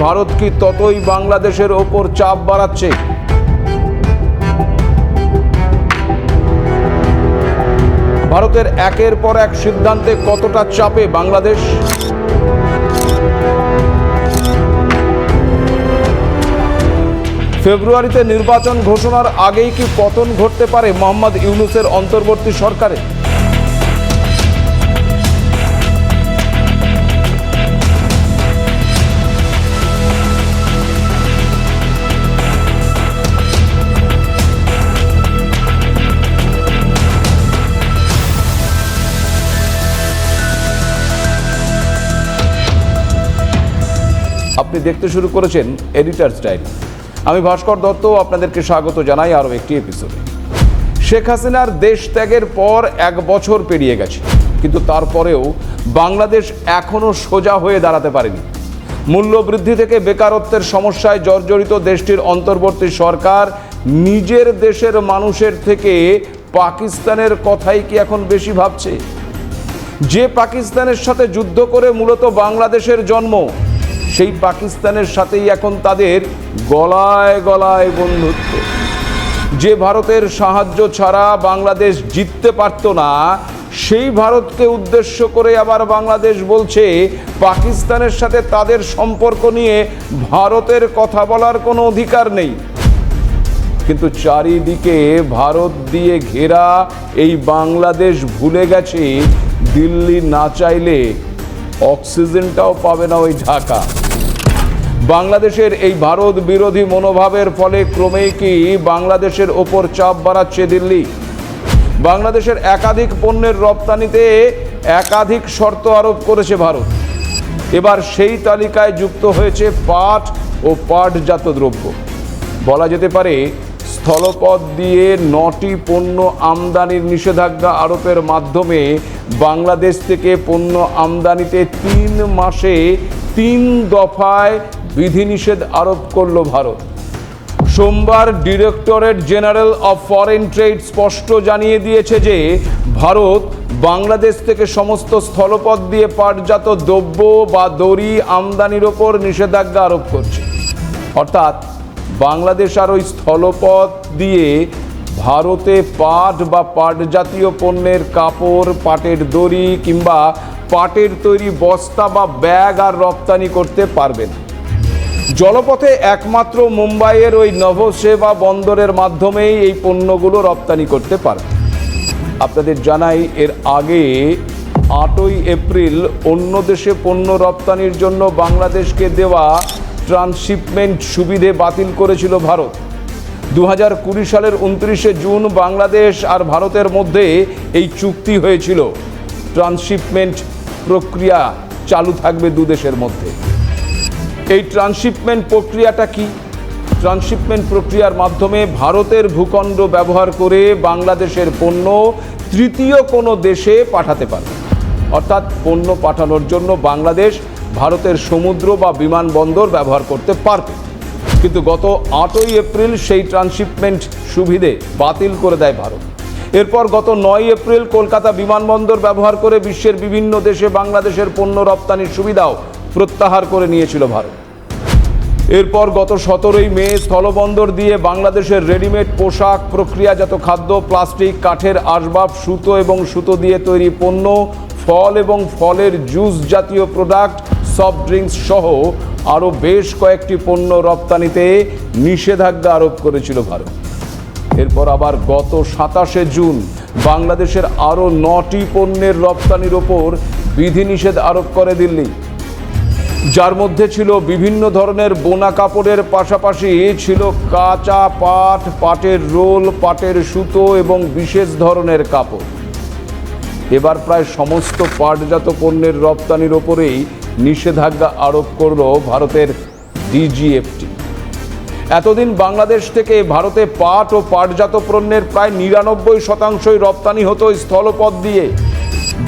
ভারত কি ততই বাংলাদেশের ওপর চাপ বাড়াচ্ছে? ভারতের একের পর এক সিদ্ধান্তে কতটা চাপে বাংলাদেশ? ফেব্রুয়ারিতে নির্বাচন ঘোষণার আগেই কি পতন ঘটতে পারে মোহাম্মদ ইউনূসের অন্তর্বর্তী সরকারে? আপনি দেখতে শুরু করেছেন এডিটরস ডায়েরি। আমি ভাস্কর দত্ত আপনাদেরকে স্বাগত জানাই আরও একটি এপিসোডে। শেখ হাসিনার দেশ ত্যাগের পর 1 বছর পেরিয়ে গেছে, কিন্তু তারপরেও বাংলাদেশ এখনও সোজা হয়ে দাঁড়াতে পারেনি। মূল্যবৃদ্ধি থেকে বেকারত্বের সমস্যায় জর্জরিত দেশটির অন্তর্বর্তী সরকার নিজের দেশের মানুষের থেকে পাকিস্তানের কথাই কি এখন বেশি ভাবছে? যে পাকিস্তানের সাথে যুদ্ধ করে মূলত বাংলাদেশের জন্ম, সেই পাকিস্তানের সাথেই এখন তাদের গলায় গলায় বন্ধুত্ব। যে ভারতের সাহায্য ছাড়া বাংলাদেশ জিততে পারত না, সেই ভারতকে উদ্দেশ্য করে আবার বাংলাদেশ বলছে পাকিস্তানের সাথে তাদের সম্পর্ক নিয়ে ভারতের কথা বলার কোনো অধিকার নেই। কিন্তু চারিদিকে ভারত দিয়ে ঘেরা এই বাংলাদেশ ভুলে গেছে দিল্লি না চাইলে অক্সিজেনটাও পাবে না ওই ঢাকা। বাংলাদেশের এই ভারত বিরোধী মনোভাবের ফলে ক্রমেই কি বাংলাদেশের ওপর চাপ বাড়াচ্ছে দিল্লি? বাংলাদেশের একাধিক পণ্যের রপ্তানিতে একাধিক শর্ত আরোপ করেছে ভারত। এবার সেই তালিকায় যুক্ত হয়েছে পাট ও পাটজাত দ্রব্য। বলা যেতে পারে স্থলপথ দিয়ে 9টি পণ্য আমদানির নিষেধাজ্ঞা আরোপের মাধ্যমে বাংলাদেশ থেকে পণ্য আমদানিতে 3 মাসে 3 দফায় বিধিনিষেধ আরোপ করল ভারত। সোমবার directorate general of foreign trade স্পষ্ট জানিয়ে দিয়েছে যে ভারত বাংলাদেশ থেকে সমস্ত স্থলপথ দিয়ে পাটজাত দ্রব্য বা দড়ি আমদানির ওপর নিষেধাজ্ঞা আরোপ করছে। অর্থাৎ বাংলাদেশ আর ওই স্থলপথ দিয়ে ভারতে পাট বা পাট জাতীয় পণ্যের কাপড়, পাটের দড়ি কিংবা পাটের তৈরি বস্তা বা ব্যাগ আর রপ্তানি করতে পারবে না। জলপথে একমাত্র মুম্বাইয়ের ওই নভসেবা বন্দরের মাধ্যমেই এই পণ্যগুলো রপ্তানি করতে পারবে। আপনাদের জানাই, এর আগে 8ই এপ্রিল অন্য দেশে পণ্য রপ্তানির জন্য বাংলাদেশকে দেওয়া ট্রান্সশিপমেন্ট সুবিধে বাতিল করেছিল ভারত। 2020 সালের 29শে জুন বাংলাদেশ আর ভারতের মধ্যে এই চুক্তি হয়েছিল। ট্রান্সশিপমেন্ট প্রক্রিয়া চালু থাকবে দুদেশের মধ্যে। এই ট্রান্সশিপমেন্ট প্রক্রিয়াটা কি? ট্রান্সশিপমেন্ট প্রক্রিয়ার মাধ্যমে ভারতের ভূখণ্ড ব্যবহার করে বাংলাদেশের পণ্য তৃতীয় কোনো দেশে পাঠাতে পারবে। অর্থাৎ পণ্য পাঠানোর জন্য বাংলাদেশ ভারতের সমুদ্র বা বিমানবন্দর ব্যবহার করতে পারবে। কিন্তু গত 8ই এপ্রিল সেই ট্রান্সশিপমেন্ট সুবিধে বাতিল করে দেয় ভারত। এরপর গত 9ই এপ্রিল কলকাতা বিমানবন্দর ব্যবহার করে বিশ্বের বিভিন্ন দেশে বাংলাদেশের পণ্য রপ্তানির সুবিধাও প্রত্যাহার করে নিয়েছিল ভারত। এরপর গত 17ই মে স্থলবন্দর দিয়ে বাংলাদেশের রেডিমেড পোশাক, প্রক্রিয়াজাত খাদ্য, প্লাস্টিক, কাঠের আসবাব, সুতো এবং সুতো দিয়ে তৈরি পণ্য, ফল এবং ফলের জুস জাতীয় প্রোডাক্ট, সফট ড্রিঙ্কস সহ আরও বেশ কয়েকটি পণ্য রপ্তানিতে নিষেধাজ্ঞা আরোপ করেছিল ভারত। এরপর আবার গত 27শে জুন বাংলাদেশের আরও 9টি পণ্যের রপ্তানির ওপর বিধিনিষেধ আরোপ করে দিল্লি, যার মধ্যে ছিল বিভিন্ন ধরনের বোনা কাপড়ের পাশাপাশি ছিল কাঁচা পাট, পাটের রোল, পাটের সুতো এবং বিশেষ ধরনের কাপড়। এবার প্রায় সমস্ত পাটজাত পণ্যের রপ্তানির ওপরেই নিষেধাজ্ঞা আরোপ করল ভারতের ডিজিএফটি। এতদিন বাংলাদেশ থেকে ভারতে পাট ও পাটজাত পণ্যের প্রায় 99% রপ্তানি হতো স্থলপথ দিয়ে।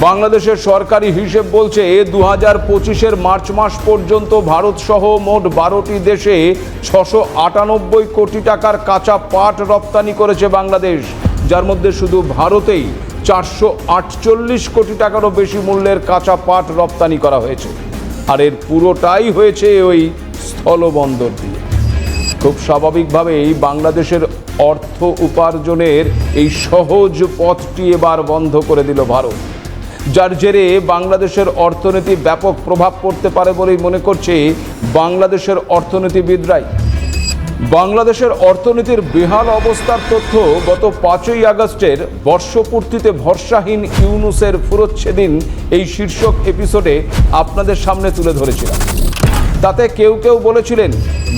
বাংলাদেশের সরকারি হিসেব বলছে 2025-এর মার্চ মাস পর্যন্ত ভারত সহ মোট 12টি দেশে 698 কোটি টাকার কাঁচা পাট রপ্তানি করেছে বাংলাদেশ, যার মধ্যে শুধু ভারতেই 448 কোটি টাকারও বেশি মূল্যের কাঁচা পাট রপ্তানি করা হয়েছে। আর এর পুরোটাই হয়েছে ওই স্থলবন্দর দিয়ে। খুব স্বাভাবিকভাবেই বাংলাদেশের অর্থ উপার্জনের এই সহজ পথটি এবার বন্ধ করে দিল ভারত, যার জেরে বাংলাদেশের অর্থনীতি ব্যাপক প্রভাব পড়তে পারে বলেই মনে করছে বাংলাদেশের অর্থনীতিবিদরাই। বাংলাদেশের অর্থনীতির বেহাল অবস্থার তথ্য গত 5ই আগস্টের বর্ষপূর্তিতে ভরসাহীন ইউনূসের ফুরোচ্ছেদিন এই শীর্ষক এপিসোডে আপনাদের সামনে তুলে ধরেছিলাম। তাতে কেউ কেউ বলেছিলেন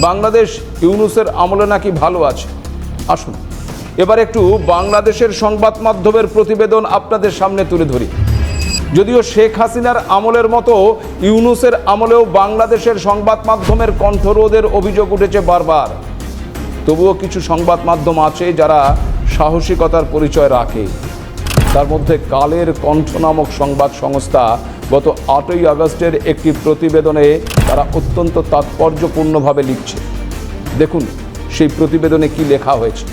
বাংলাদেশ ইউনূসের আমলে নাকি ভালো আছে। আসুন এবার একটু বাংলাদেশের সংবাদ মাধ্যমের প্রতিবেদন আপনাদের সামনে তুলে ধরি। যদিও শেখ হাসিনার আমলের মতো ইউনূসের আমলেও বাংলাদেশের সংবাদ মাধ্যমের কণ্ঠরোধের অভিযোগ উঠেছে বারবার, তবুও কিছু সংবাদ মাধ্যম আছে যারা সাহসিকতার পরিচয় রাখে। তার মধ্যে কালের কণ্ঠ নামক সংবাদ সংস্থা গত 8ই আগস্টের একটি প্রতিবেদনে তারা অত্যন্ত তাৎপর্যপূর্ণভাবে লিখছে। দেখুন সেই প্রতিবেদনে কি লেখা হয়েছে।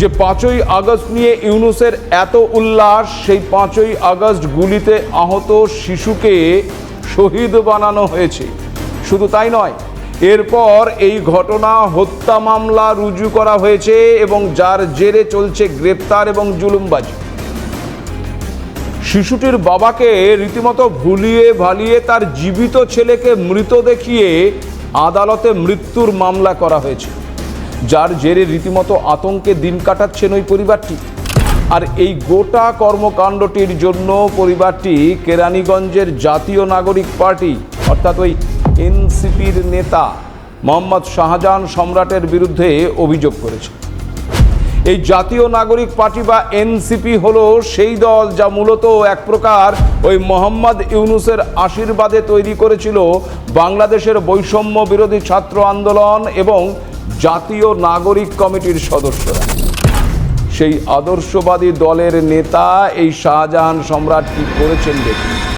যে 5ই আগস্ট নিয়ে ইউনূসের এত উল্লাস, সেই 5ই আগস্ট গুলিতে আহত শিশুকে শহীদ বানানো হয়েছে। শুধু তাই নয়, এরপর এই ঘটনা হত্যা মামলা রুজু করা হয়েছে এবং যার জেরে চলছে গ্রেপ্তার এবং জুলুমবাজি। শিশুটির বাবাকে রীতিমতো ভুলিয়ে ভালিয়ে তার জীবিত ছেলেকে মৃত দেখিয়ে আদালতে মৃত্যুর মামলা করা হয়েছে, যার জেরে রীতিমতো আতঙ্কে দিন কাটাচ্ছেন ওই পরিবারটি। আর এই গোটা কর্মকাণ্ডটির জন্য পরিবারটি কেরানীগঞ্জের জাতীয় নাগরিক পার্টি অর্থাৎ ওই এনসিপির নেতা মোহাম্মদ শাহজাহান সম্রাটের বিরুদ্ধে অভিযোগ করেছে। এই জাতীয় নাগরিক পার্টি বা এনসিপি হলো সেই দল যা মূলত এক প্রকার ওই মোহাম্মদ ইউনূসের আশীর্বাদে তৈরি করেছিল বাংলাদেশের বৈষম্য বিরোধী ছাত্র আন্দোলন এবং জাতীয় নাগরিক কমিটির সদস্যরা। সেই আদর্শবাদী দলের নেতা এই শাহজাহান সম্রাট কি করেছেন দেখুন।